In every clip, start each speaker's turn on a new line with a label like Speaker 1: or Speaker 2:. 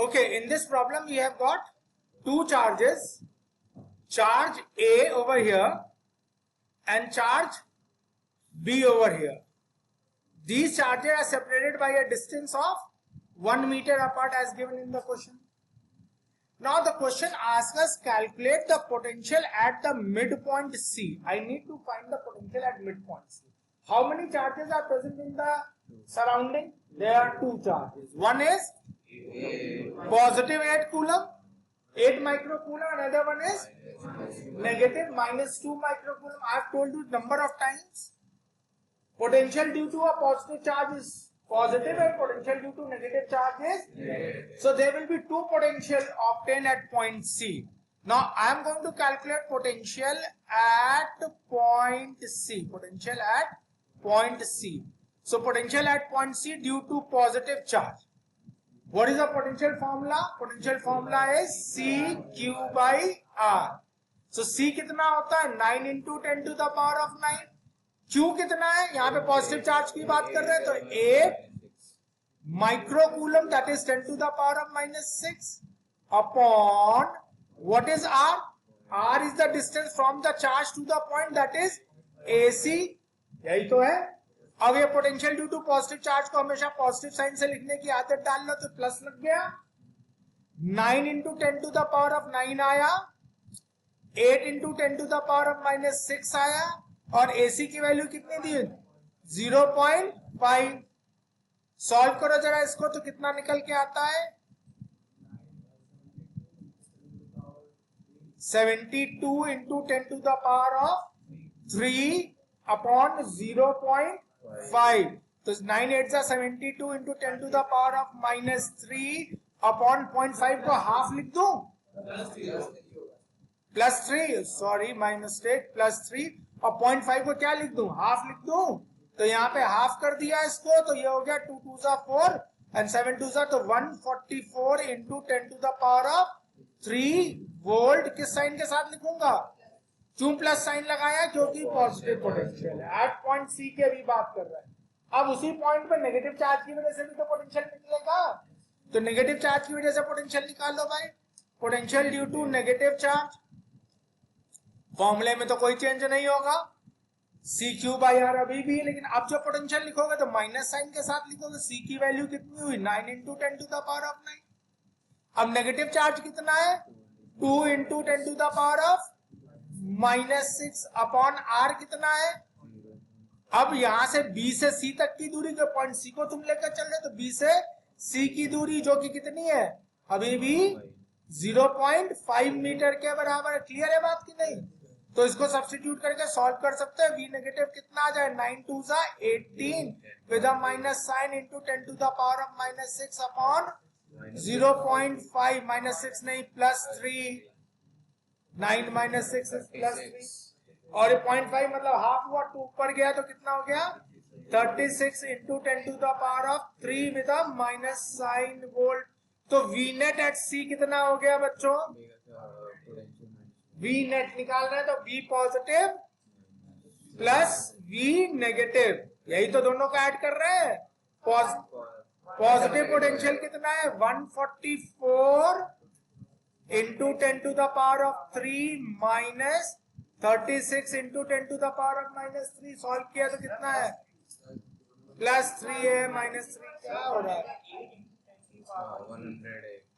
Speaker 1: Okay, in this problem we have got two charges, charge A over here and charge B over here. These charges are separated by a distance of 1 meter apart as given in the question. Now the question asks us calculate the potential at the midpoint C. I need to find the potential at midpoint C. How many charges are present in the surrounding? There are two charges. One is positive 8 coulomb, 8 microcoulomb. Another one is negative -2 microcoulomb. I have told you number of times. Potential due to a positive charge is positive and potential due to negative charge is negative. So there will be two potential obtained at point C. Now I am going to calculate potential at point C. Potential at point C. So potential at point C due to positive charge. What is the potential formula? Potential formula is CQ by R. So C कितना होता है? 9 into 10 to the power of 9. Q कितना है? यहाँ पे positive charge की बात कर रहे हैं तो 8 microcoulomb that is 10 to the power of -6 upon what is R? R is the distance from the charge to the point that is AC. यही तो है. अब ये potential due to positive charge को हमेशा पॉजिटिव साइन से लिखने की आदत डाल लो तो प्लस लग गया. 9 into 10 to the power of 9 आया, 8 into 10 to the power of -6 आया और AC की वैल्यू कितनी दी? 0.5. सॉल्व करो जरा इसको तो कितना निकल के आता है? 72 into 10 to the power of 3 upon 0.5. तो 9 8 जा 72 into 10 to the power of -3 upon 0.5 को हाफ लिख दूं? +3. Sorry my mistake. +3 और 0.5 को क्या लिख दूं? हाफ लिख दूं. तो यहाँ पे हाफ कर दिया इसको तो ये हो गया 2 2 जा 4 एंड 7 2 जा तो 144 into 10 to the power of 3 volt. किस साइन के साथ लिखूंगा? क्यों प्लस साइन लगाया? क्योंकि पॉजिटिव पोटेंशियल है. एट पॉइंट सी की अभी बात कर रहे हैं. अब उसी पॉइंट पे नेगेटिव चार्ज की वजह से भी तो पोटेंशियल निकलेगा. तो नेगेटिव चार्ज की वजह से पोटेंशियल निकाल लो भाई. Potential due to negative charge. फॉर्मूले में तो कोई चेंज नहीं होगा. सी क्यू बाई आर अभी भी, लेकिन अब जो पोटेंशियल लिखोगे तो माइनस साइन के साथ लिखोगे. सी की वैल्यू कितनी हुई? 9 into 10 to the power of 9. अब नेगेटिव चार्ज कितना है? 2 into 10 to the power of -6 upon R कितना है? अब यहां से बी से सी तक की दूरी, जो पॉइंट सी को तुम लेकर चल रहे तो बी से सी की दूरी जो कि कितनी है? अभी भी 0.5 मीटर के बराबर है. क्लियर है बात की नहीं? तो इसको सब्स्टिट्यूट करके सॉल्व कर सकते हैं. वी नेगेटिव कितना आ जाए? 9 2 जा 18 with a minus sine into 10 to the power of -6 upon 0.5. -6 नहीं +3. 9 - 6 is +3 और 0.5 मतलब हाफ हुआ. 2 ऊपर गया तो कितना हो गया? 36 into 10 to the power of 3 with a minus sign volt. तो V net at C कितना हो गया बच्चों? V net निकाल रहे हैं तो V positive plus V negative, यही तो दोनों को ऐड कर रहे हैं. पॉजिटिव पोटेंशियल कितना है? 144 into 10 to the power of 3 minus 36 into 10 to the power of -3. Solve किया तो कितना है? +3 है. -3 क्या हो रहा है?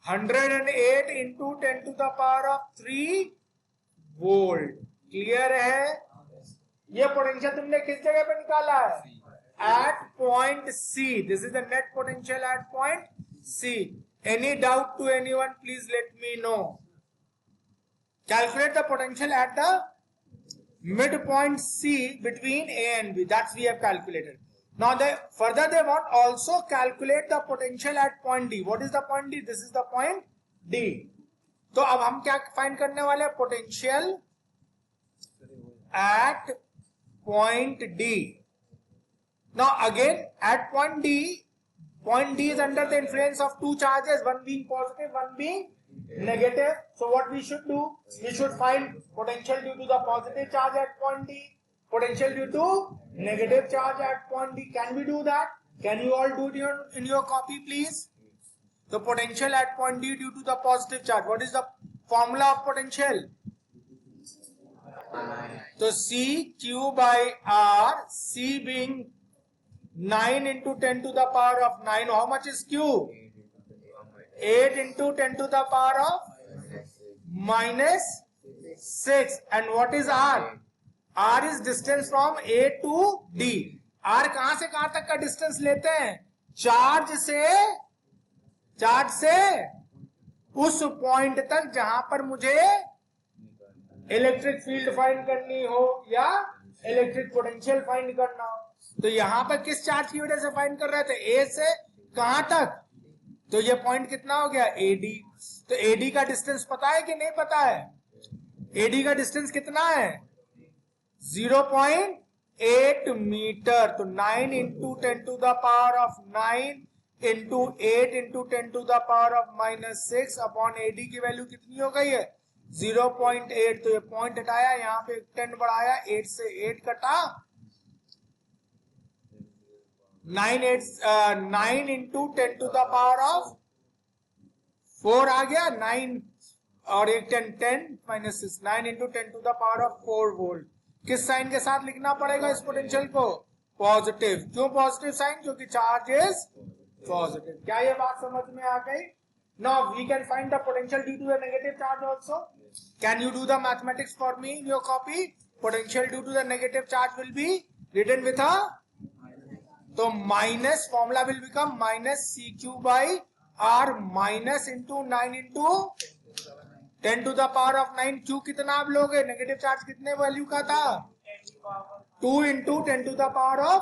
Speaker 1: 108 into 10 to the power of 3 volt. Clear है? ये पोटेंशियल तुमने किस जगह पे निकाला है? At point C. This is the net potential at point C. Any doubt to anyone? Please let me know. Calculate the potential at the midpoint C between A and B. That's we have calculated. Now further they want also calculate the potential at point D. What is the point D? This is the point D. तो अब हम क्या find करने वाले हैं? Potential at point D. Now again at point D. Point D is under the influence of two charges, one being positive, one being negative. So what we should do? We should find potential due to the positive charge at point D, potential due to negative charge at point D. Can we do that? Can you all do it in your copy, please? तो potential at point D due to the positive charge, what is the formula of potential? तो C q by r, C being 9 into 10 to the power of 9, how much is Q? 8 into 10 to the power of minus 6. And what is R? R is distance from A to D. R कहां से कहां तक का distance लेते हैं? Charge से उस point तक जहां पर मुझे इलेक्ट्रिक फील्ड फाइंड करनी हो या इलेक्ट्रिक पोटेंशियल फाइंड करना हो। तो यहां पर किस चार्ज की वजह से फाइंड कर रहे थे? ए से कहां तक? तो ये पॉइंट कितना हो गया? एडी। तो एडी का डिस्टेंस पता है कि नहीं पता है? एडी का डिस्टेंस कितना है? 0.8 मीटर। तो 9 into 10 to the power of 9 into 8 into 10 to the power of -6 upon AD की वैल्यू कितनी हो गई है? 0.8। तो ये पॉइंट हटाया, यहाँ पे 10 बढ़ाया, 8 से 8 कटा, 9 into 10 to the power of 4 आ गया, 9 और एक 10 minus 6, 9 into 10 to the power of 4 volt. किस साइन के साथ लिखना पड़ेगा इस पोटेंशियल को? पॉजिटिव। क्यों पॉजिटिव साइन? क्योंकि चार्ज इज पॉजिटिव। क्या ये बात समझ में आ गई? Now we can find the potential due to the negative charge also. Can you do the mathematics for me in your copy? Potential due to the negative charge will be written with a, तो minus, formula will become minus C q by r minus into 9 into 10 to the power of 9। Q कितना आप लोगे? Negative charge कितने value का था? 2 into 10 to the power of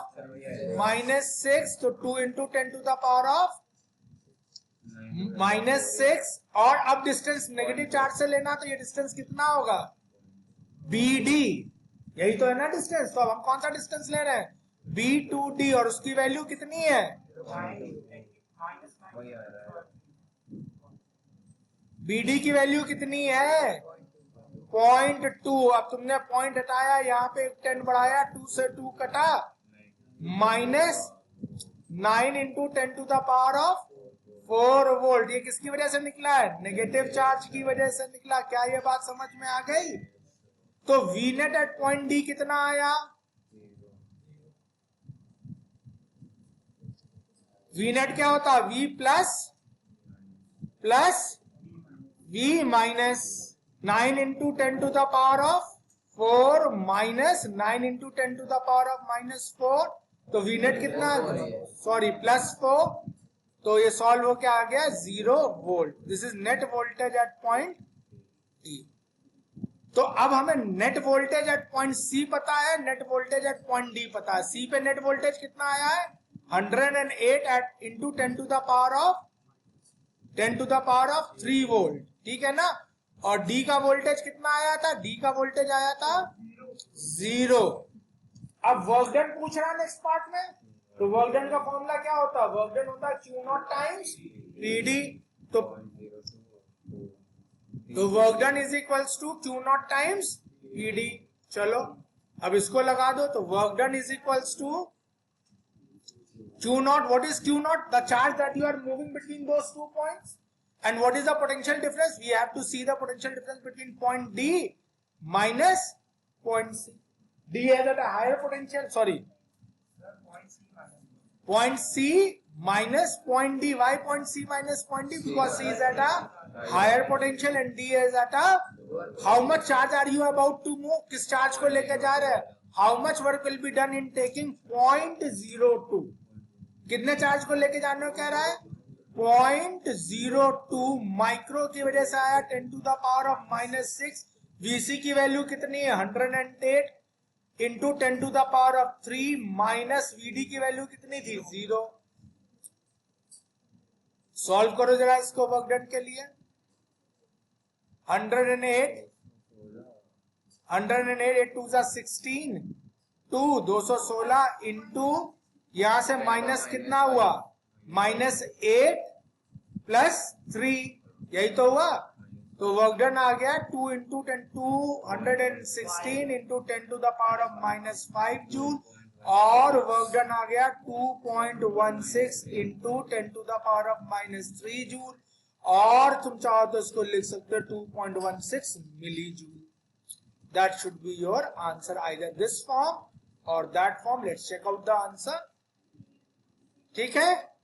Speaker 1: -6। तो 2 into 10 to the power of -6। और अब डिस्टेंस नेगेटिव चार्ज से लेना, तो ये डिस्टेंस कितना होगा? BD। यही तो है ना डिस्टेंस। तो अब हम कौन सा डिस्टेंस ले रहे हैं? B2D। और उसकी वैल्यू कितनी है? BD की वैल्यू कितनी है? 0.2। अब तुमने पॉइंट हटाया, यहाँ पे 10 बढ़ाया, 2 से 2 कटा, -9 into 10 to the power of 4 volt. ये किसकी वजह से निकला है? नेगेटिव चार्ज की वजह से निकला। क्या ये बात समझ में आ गई? तो V net at point D कितना आया? V नेट क्या होता है? V plus V minus 9 into 10 to the power of 4 minus 9 into 10 to the power of -4। तो V नेट कितना? सॉरी, +4। तो ये सॉल्व हो क्या आ गया? 0 volt. This is net voltage at point D। तो अब हमें net voltage at point C पता है, net voltage at point D पता है। C पे नेट वोल्टेज कितना आया है? 108 into 10 to the power of 3 volt. ठीक है ना? और D का वोल्टेज कितना आया था? D का वोल्टेज आया था 0। अब वर्क डन पूछ रहा है नेक्स्ट पार्ट में। तो वर्क डन का फॉर्मूला क्या होता है? वर्क डन होता है Q0 टाइम्स PD। तो work done is equals to Q0 times PD। चलो अब इसको लगा दो। तो work done is equals to Q0. What is Q0? The charge that you are moving between those 2 points. And what is the potential difference? We have to see the potential difference between point D minus point C. D has at a higher potential. Sorry. Point C minus point D. Why point C minus point D? Because C is at a higher potential and D is at a. How much charge are you about to move? किस charge को लेकर जा रहे हैं? How much work will be done in taking 0.02? कितने charge को लेके जाने को कह रहा है? 0.02 माइक्रो की वजह से आया 10 to the power of -6। VC की वैल्यू कितनी है? 108 into 10 to the power of 3 minus VD की वैल्यू कितनी थी? 0। सॉल्व करो जरा इसको वर्क डन के लिए। 108 8 2 16 216 इंटू यहां से माइनस कितना हुआ? -8 प्लस 3। यही तो हुआ। तो वर्क डन आ गया 2 into 10 216 into 10 to the power of -5 joule. और वर्क डन आ गया 2.16 इंटू 10⁻³ जूल, और तुम चाहो तो इसको लिख सकते हो 2.16 milli joule. That should be your answer, either this form or that form. Let's check out the answer. ठीक है.